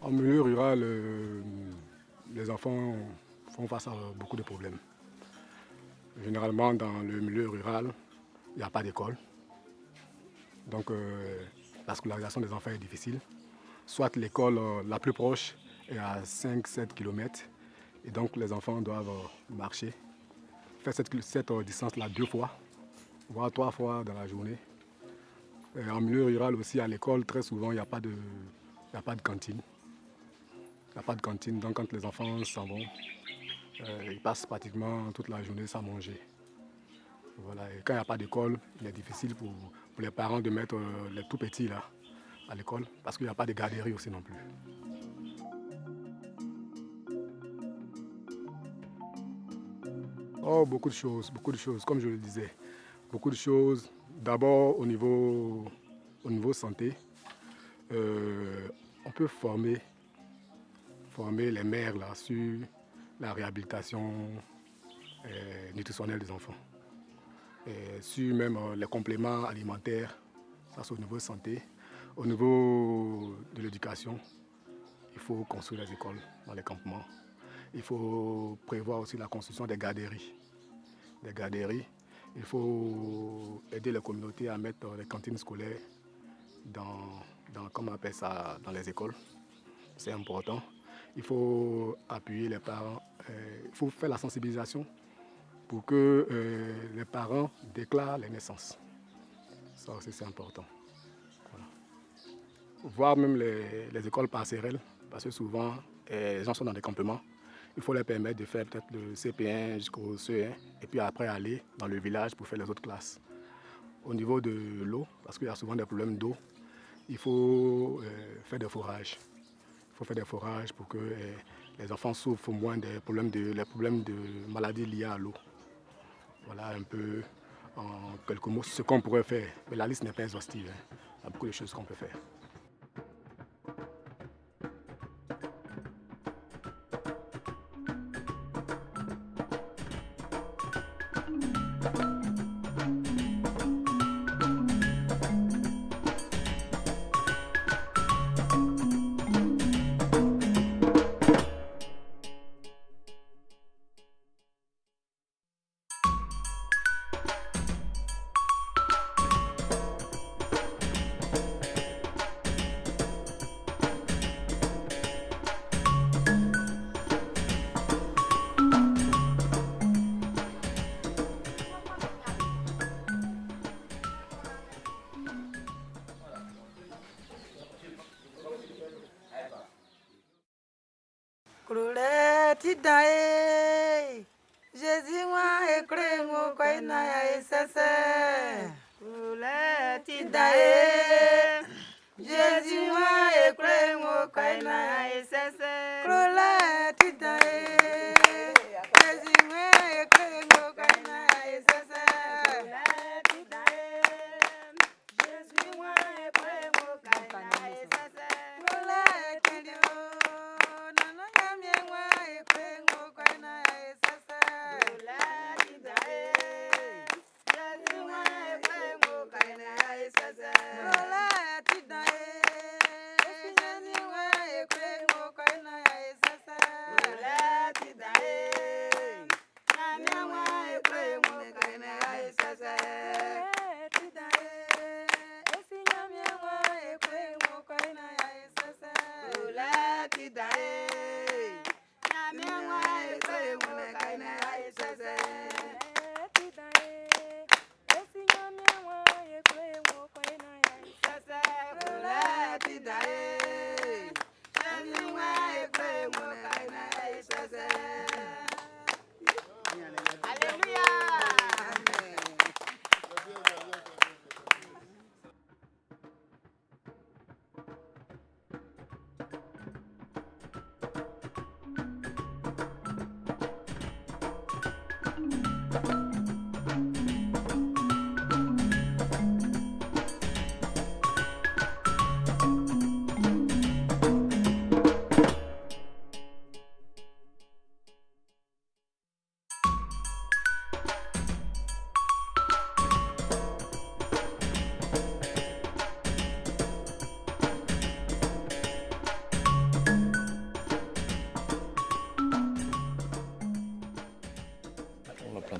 En milieu rural, les enfants font face à beaucoup de problèmes. Généralement, dans le milieu rural, il n'y a pas d'école. Donc, la scolarisation des enfants est difficile. Soit l'école la plus proche est à 5-7 km. Et donc, les enfants doivent marcher, faire cette distance-là 2 fois, voire 3 fois dans la journée. Et en milieu rural aussi, à l'école, très souvent, il n'y a pas de cantine. Il n'y a pas de cantine, donc quand les enfants s'en vont, ils passent pratiquement toute la journée sans manger. Voilà. Et quand il n'y a pas d'école, il est difficile pour les parents de mettre les tout petits là, à l'école, parce qu'il n'y a pas de garderie aussi non plus. Oh, beaucoup de choses, comme je le disais. Beaucoup de choses. D'abord au niveau santé, on peut former les mères là, sur la réhabilitation nutritionnelle des enfants. Et sur même les compléments alimentaires, ça c'est au niveau santé. Au niveau de l'éducation, il faut construire les écoles dans les campements. Il faut prévoir aussi la construction des garderies. Il faut aider les communautés à mettre les cantines scolaires comment on appelle ça, dans les écoles. C'est important. Il faut appuyer les parents. Il faut faire la sensibilisation pour que les parents déclarent les naissances. Ça aussi c'est important. Voilà. Voir même les écoles passerelles, parce que souvent les gens sont dans des campements. Il faut leur permettre de faire peut-être le CP1 jusqu'au CE1 et puis après aller dans le village pour faire les autres classes. Au niveau de l'eau, parce qu'il y a souvent des problèmes d'eau, il faut faire des forages. Il faut faire des forages pour que les enfants souffrent moins des problèmes de maladies liées à l'eau. Voilà un peu en quelques mots ce qu'on pourrait faire. Mais la liste n'est pas exhaustive. Hein. Il y a beaucoup de choses qu'on peut faire. Jésus moi écrit mon coin na SSR. Jésus moi écrit mon coin na SSR. Jésus moi écrit mon coin na SSR. Jésus moi écrit mon coin na SSR. Rola,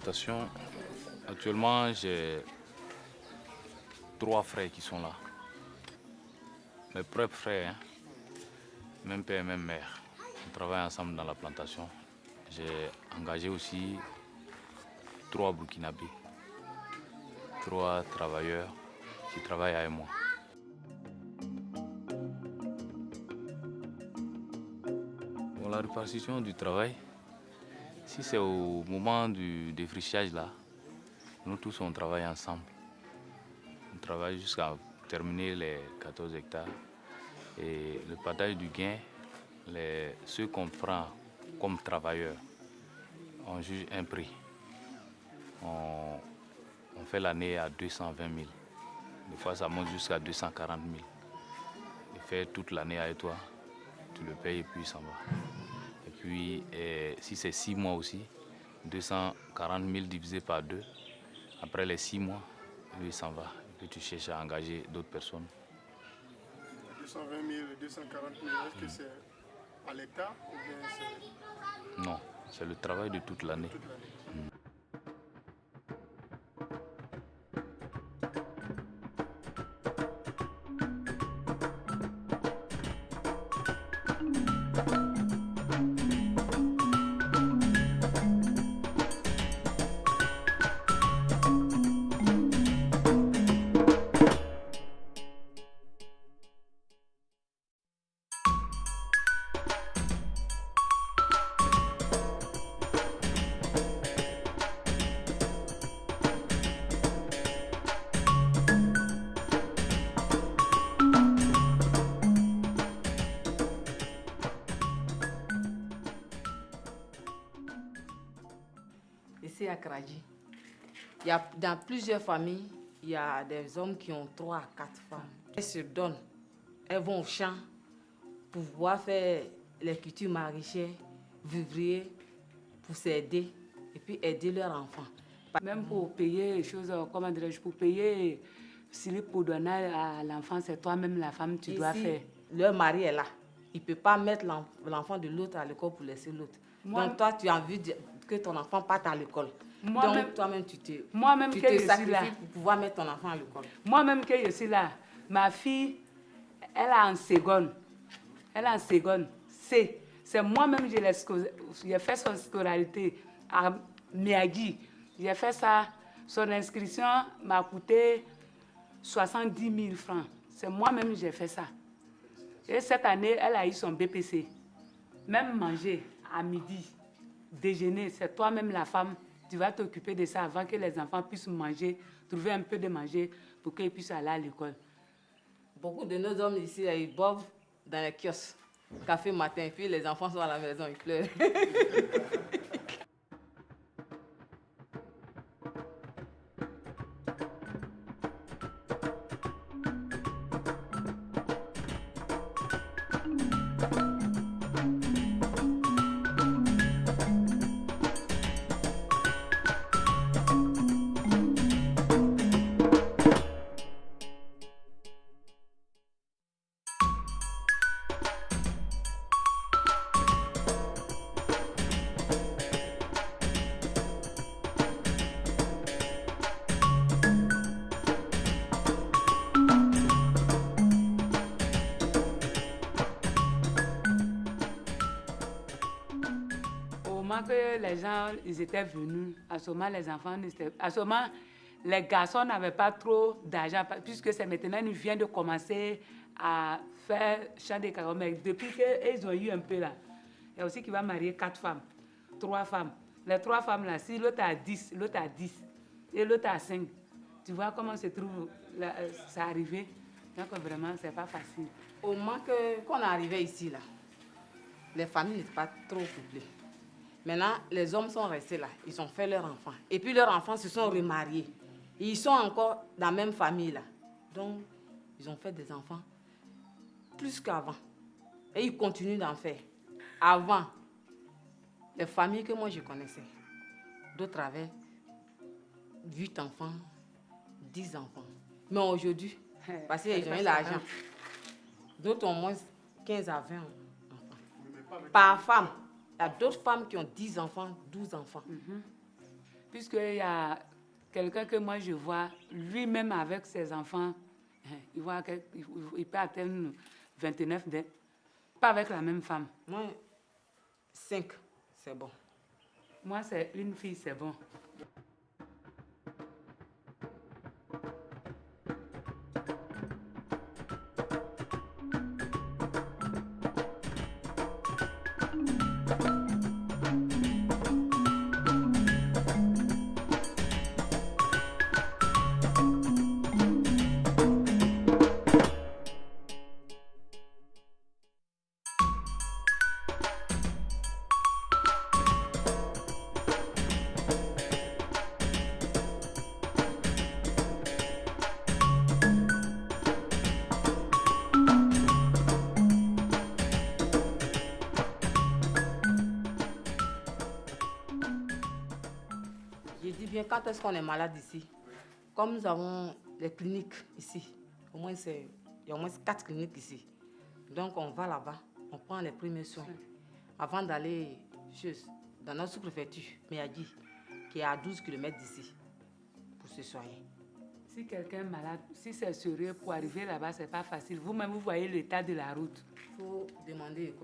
plantation, actuellement, j'ai 3 frères qui sont là. Mes propres frères, hein, même père, même mère. On travaille ensemble dans la plantation. J'ai engagé aussi 3 Burkinabés, 3 travailleurs qui travaillent avec moi. Pour la répartition du travail, si c'est au moment du défrichage là, nous tous on travaille ensemble. On travaille jusqu'à terminer les 14 hectares. Et le partage du gain, ceux qu'on prend comme travailleurs, on juge un prix. On fait l'année à 220 000. Des fois, ça monte jusqu'à 240 000. Il fait toute l'année avec toi, tu le payes et puis il s'en va. Et puis, si c'est 6 mois aussi, 240 000 divisé par 2, après les 6 mois, lui, il s'en va. Et puis tu cherches à engager d'autres personnes. 220 000 et 240 000, est-ce que c'est à l'hectare ou bien c'est... Non, c'est le travail de toute l'année. Ici à Kradji, dans plusieurs familles, il y a des hommes qui ont 3 à 4 femmes. Elles se donnent, elles vont au champ pour pouvoir faire les cultures maraîchères, vivriers, pour s'aider et puis aider leurs enfants. Même pour payer les choses, comment dirais-je, pour payer slip pour donner à l'enfant, c'est toi-même la femme, tu dois faire. Leur mari est là. Il ne peut pas mettre l'enfant de l'autre à l'école pour laisser l'autre. Donc toi, tu as envie que ton enfant parte à l'école. Donc toi-même, tu te sacrifies pour pouvoir mettre ton enfant à l'école. Moi-même que je suis là, ma fille, elle est en seconde. Elle est en seconde. C'est moi-même, j'ai fait son scolarité à Miyagi. J'ai fait ça. Son inscription m'a coûté 70 000 francs. C'est moi-même j'ai fait ça. Et cette année, elle a eu son BPC. Même manger à midi, déjeuner, c'est toi-même la femme. Tu vas t'occuper de ça avant que les enfants puissent manger, trouver un peu de manger pour qu'ils puissent aller à l'école. Beaucoup de nos hommes ici, ils boivent dans les kiosques. Café matin, puis les enfants sont à la maison, ils pleurent. Que les gens ils étaient venus, à ce moment les enfants à ce moment les garçons n'avaient pas trop d'argent puisque c'est maintenant ils viennent de commencer à faire champ de cacao. Mais depuis qu'ils ont eu un peu là, il y a aussi qui va marier 4 femmes, 3 femmes. Les 3 femmes là, si l'autre a 10, l'autre a 10 et l'autre a 5, tu vois comment se trouve ça arrivé. Donc vraiment c'est pas facile. Au moment qu'on est arrivé ici là, les familles n'étaient pas trop peuplées. Maintenant, les hommes sont restés là. Ils ont fait leurs enfants. Et puis leurs enfants se sont remariés. Ils sont encore dans la même famille là. Donc, ils ont fait des enfants plus qu'avant. Et ils continuent d'en faire. Avant, les familles que moi je connaissais, d'autres avaient 8 enfants, 10 enfants. Mais aujourd'hui, parce qu'ils ont eu l'argent, d'autres ont moins 15 à 20 enfants. Par femme. Il y a d'autres femmes qui ont 10 enfants, 12 enfants. Puisqu'il y a quelqu'un que moi je vois, lui-même avec ses enfants, il peut atteindre 29 dès. Pas avec la même femme. Moi, 5, c'est bon. Moi, c'est une fille, c'est bon. Je dis bien, quand est-ce qu'on est malade ici? Comme nous avons des cliniques ici, il y a au moins 4 cliniques ici. Donc on va là-bas, on prend les premiers soins. Avant d'aller dans notre sous-préfecture, Méadi, qui est à 12 km d'ici, pour se soigner. Si quelqu'un est malade, si c'est sérieux, pour arriver là-bas, c'est pas facile. Vous-même, vous voyez l'état de la route. Il faut demander,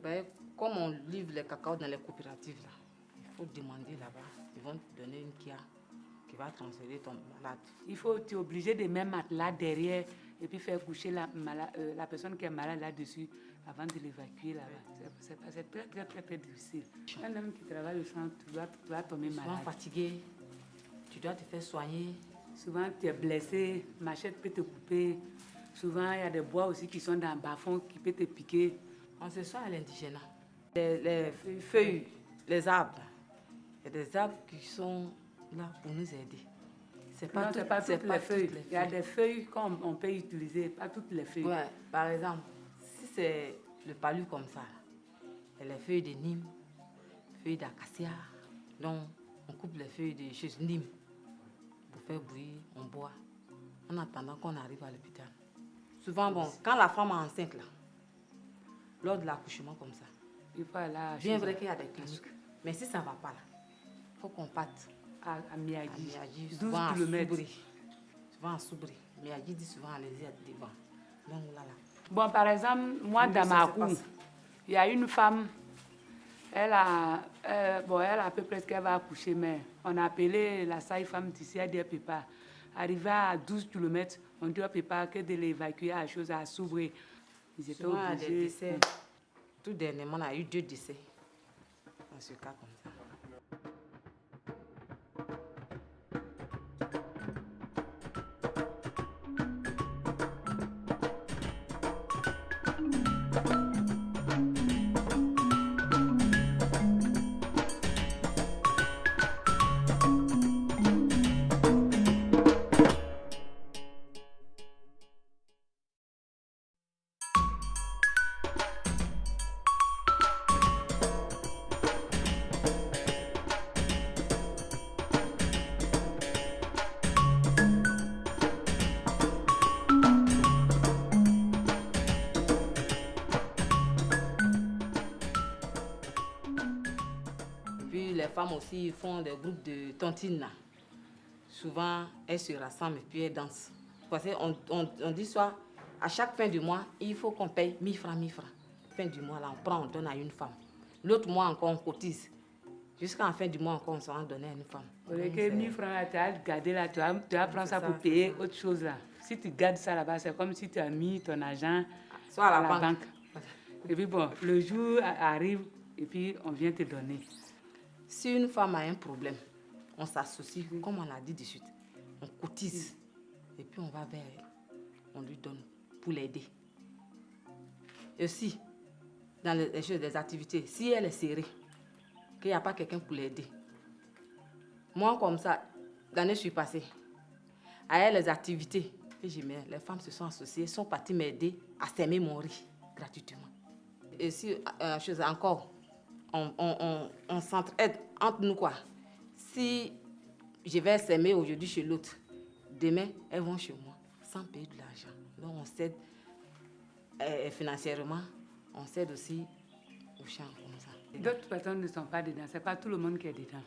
comme on livre les cacao dans les coopératives, là, il faut demander là-bas. Ils vont te donner une kia qui va transférer ton malade. Tu es obligé de mettre matelas derrière et puis faire coucher la personne qui est malade là-dessus avant de l'évacuer là-bas. C'est très, très, très, très difficile. Un homme qui travaille au centre, tu dois tomber malade. Souvent fatigué, tu dois te faire soigner. Souvent, tu es blessé, machette peut te couper. Souvent, il y a des bois aussi qui sont dans le bas-fond qui peuvent te piquer. On se soigne à l'indigénat. Les feuilles, les arbres, il y a des arbres qui sont là pour nous aider. C'est pas toutes les feuilles. Il y a des feuilles qu'on peut utiliser, pas toutes les feuilles. Ouais, par exemple, si c'est le palu comme ça, il y a les feuilles de Nîmes, feuilles d'acacia. Donc, on coupe les feuilles de choses Nîmes pour faire bouillir, on boit, en attendant qu'on arrive à l'hôpital. Souvent, bon, quand la femme est enceinte, là, lors de l'accouchement comme ça, il faut aller bien vrai qu'il y a des cliniques, mais si ça ne va pas là, il faut qu'on parte à Miagi, 12 km. Souvent à Soubri. Miagi dit souvent allez-y devant. Donc là. Bon, par exemple, moi, dans ma cour, il y a une femme, elle a à peu près ce qu'elle va accoucher, mais on a appelé la sage-femme d'ici, elle dit qu'elle ne peut pas. Arrivé à 12 km, on dit qu'elle ne peut pas que de l'évacuer à chose à Soubri. Ils étaient obligés. Des décès. Tout dernièrement, on a eu 2 décès dans ce cas comme ça. Les femmes aussi font des groupes de tontines. Là. Souvent, elles se rassemblent et puis elles dansent. Parce qu'on dit soit, à chaque fin du mois, il faut qu'on paye 1000 francs, 1000 francs. Fin du mois, là, on prend, on donne à une femme. L'autre mois encore, on cotise. Jusqu'à la fin du mois encore, on s'en donne à une femme. Au lieu que 1000 francs, là, tu as gardé là, tu vas prendre ça pour payer autre chose là. Si tu gardes ça là-bas, c'est comme si tu as mis ton argent soit à la banque. Et puis bon, le jour arrive et puis on vient te donner. Si une femme a un problème, on s'associe, comme on l'a dit de suite. On cotise. Et puis on va vers elle. On lui donne pour l'aider. Et aussi, dans les choses des activités, si elle est serrée, qu'il n'y a pas quelqu'un pour l'aider. Moi, comme ça, l'année je suis passée, à elle, les activités, et les femmes se sont associées, sont parties m'aider à semer mon riz gratuitement. Et si, chose encore, on s'entraide entre nous, quoi. Si je vais semer aujourd'hui chez l'autre, demain, elles vont chez moi, sans payer de l'argent. Donc, on s'aide financièrement, on s'aide aussi au champ, comme ça. D'autres personnes ne sont pas dedans, c'est pas tout le monde qui est dedans.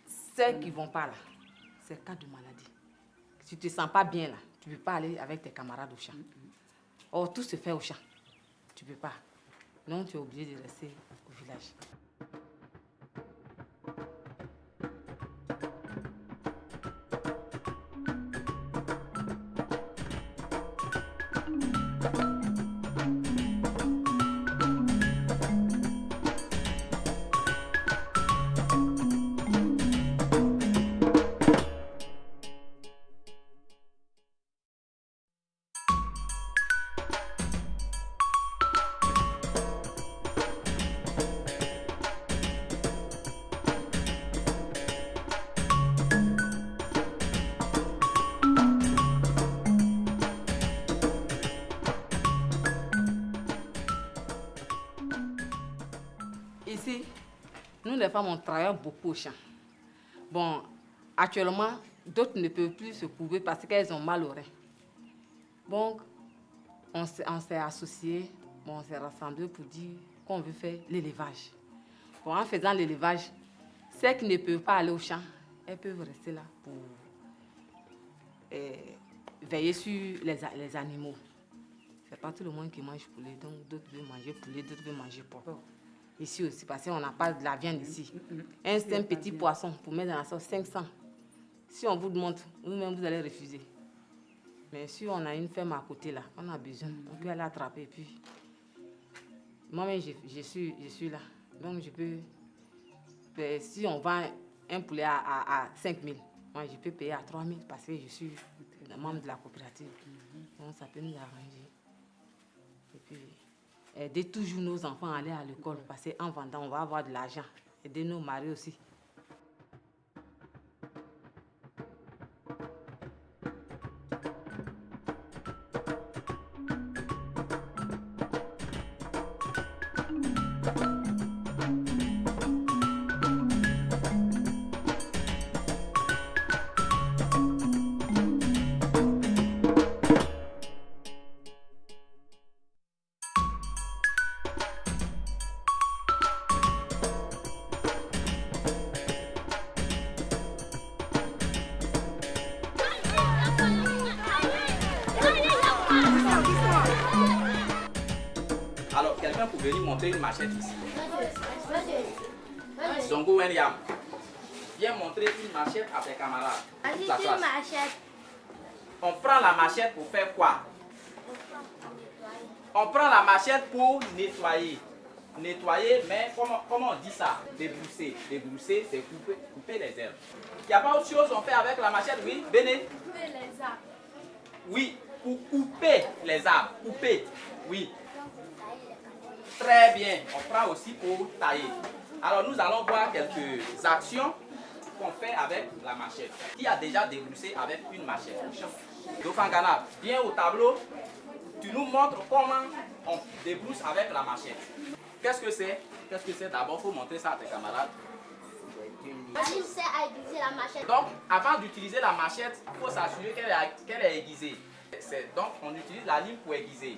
Celles qui ne vont pas là, c'est cas de maladie. Si tu ne te sens pas bien là, tu ne peux pas aller avec tes camarades au champ. Or, tout se fait au champ. Tu ne peux pas. Donc, tu es obligé de rester au village. Ici, nous les femmes, on travaille beaucoup au champ. Bon, actuellement, d'autres ne peuvent plus se couver parce qu'elles ont mal au rein. Donc, on s'est associés, bon, on s'est rassemblés pour dire qu'on veut faire l'élevage. Bon, en faisant l'élevage, celles qui ne peuvent pas aller au champ, elles peuvent rester là pour veiller sur les animaux. C'est pas tout le monde qui mange poulet, donc d'autres veulent manger poulet, d'autres veulent manger porc. Ici aussi, parce qu'on n'a pas de la viande ici. Un petit poisson pour mettre dans la sauce, 500. Si on vous demande, vous-même, vous allez refuser. Mais si on a une ferme à côté là, on a besoin, on peut aller attraper. Et puis, moi-même, je suis là. Donc, je peux... Si on vend un poulet à 5 000, moi, je peux payer à 3 000 parce que je suis membre de la coopérative. Donc, ça peut nous arranger. Et puis... aider toujours nos enfants à aller à l'école parce qu'en vendant, on va avoir de l'argent. Aider nos maris aussi. Alors, quelqu'un pour venir monter une machette ici. Zongo Wenyam, viens montrer une machette à tes camarades. Toute la classe. On prend la machette pour faire quoi? On prend la machette pour nettoyer. Nettoyer, mais comment on dit ça? Débrousser. Débrousser, c'est couper les herbes. Il n'y a pas autre chose qu'on fait avec la machette, oui? Béné? Couper les arbres. Oui, pour couper les arbres. Couper, oui. Très bien, on prend aussi pour tailler. Alors nous allons voir quelques actions qu'on fait avec la machette. Qui a déjà débroussé avec une machette? Dofangana, viens au tableau. Tu nous montres comment on débrousse avec la machette. Qu'est-ce que c'est? Qu'est-ce que c'est? D'abord, il faut montrer ça à tes camarades. Il sait à aiguiser la machette. Donc, avant d'utiliser la machette, il faut s'assurer qu'elle est aiguisée. Donc, on utilise la lime pour aiguiser.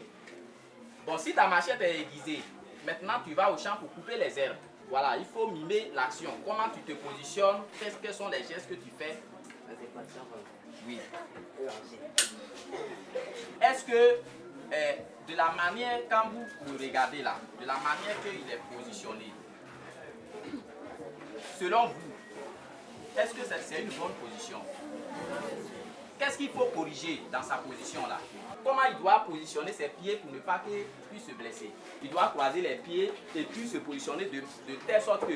Bon, si ta machette est aiguisée, maintenant tu vas au champ pour couper les herbes. Voilà, il faut mimer l'action. Comment tu te positionnes? Quels sont les gestes que tu fais? Oui. Est-ce que de la manière, quand vous le regardez là, de la manière qu'il est positionné, selon vous, est-ce que c'est une bonne position? Qu'est-ce qu'il faut corriger dans sa position là? Comment il doit positionner ses pieds pour ne pas qu'il puisse se blesser? Il doit croiser les pieds et puis se positionner de telle sorte que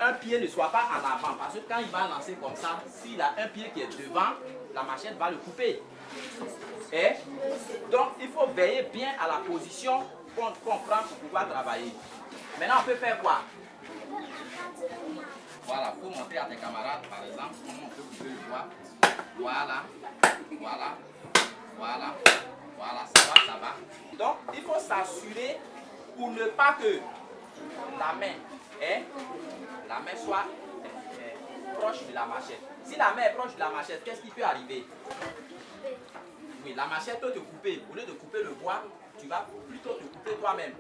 un pied ne soit pas en avant. Parce que quand il va lancer comme ça, s'il a un pied qui est devant, la machette va le couper. Et donc il faut veiller bien à la position qu'on prend pour pouvoir travailler. Maintenant on peut faire quoi? Voilà, il faut montrer à tes camarades par exemple comment on peut couper le bois. Voilà, voilà, voilà, voilà, ça va. Donc, il faut s'assurer pour ne pas que la main soit proche de la machette. Si la main est proche de la machette, qu'est-ce qui peut arriver? Oui, la machette peut te couper. Au lieu de couper le bois, tu vas plutôt te couper toi-même.